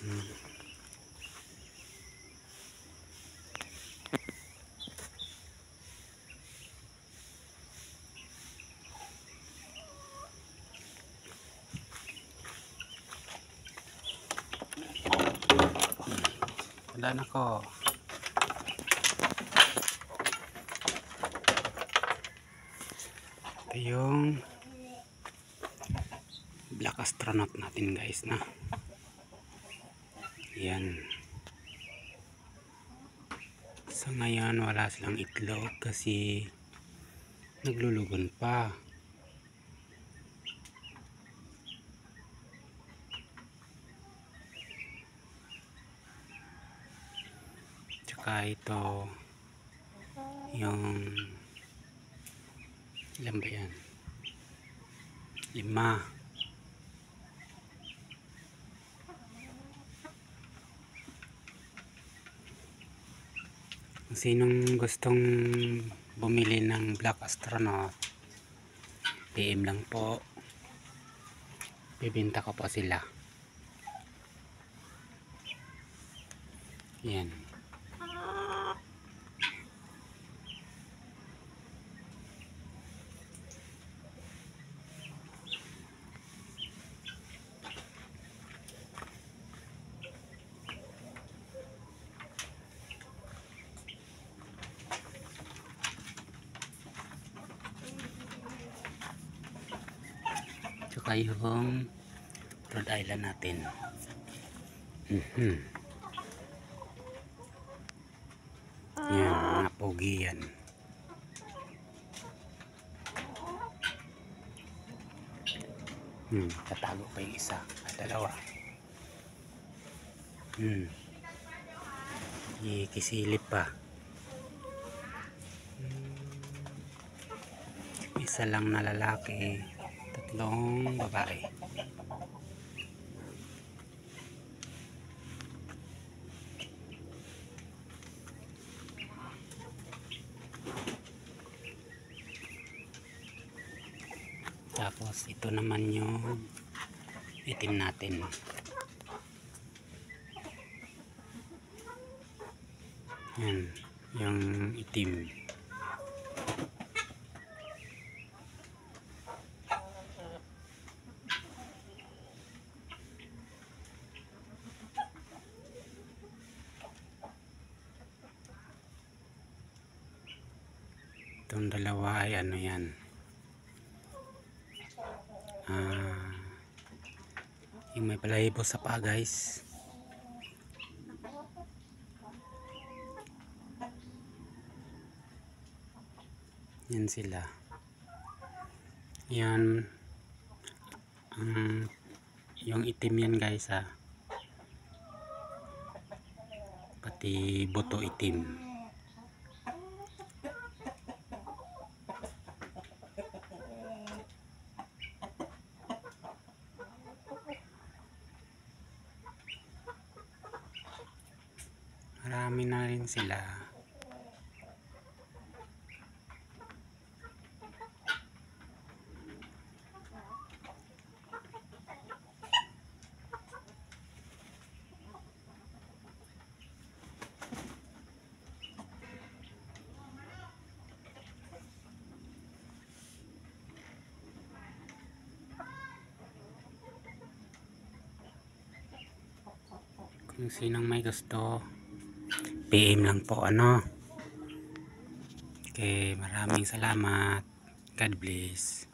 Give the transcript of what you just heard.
Wala na ko. Ito yung black astronaut natin guys na. Yan. So ngayon wala silang itlog kasi naglulugon pa. Tsaka ito yung ilan ba yan? 5. Kung sinong gustong bumili ng black astronaut, PM lang po, bibenta ko po sila. Yan. Tsaka yung Rhode Island natin. Yan, mga pogi yan. Tatago pa yung isa. Dalawa. Ikisilip pa. Isa lang na lalaki, 3 babae. Tapos ito naman yung itim natin. Yan, yung itim. Itong dalawa ay ano yan, yung may balahibo sa paa guys. Yan sila. Yan yung itim yan guys pati buto itim. Marami na rin sila. Kung sinong may gusto, PM lang po Okay, maraming salamat. God bless.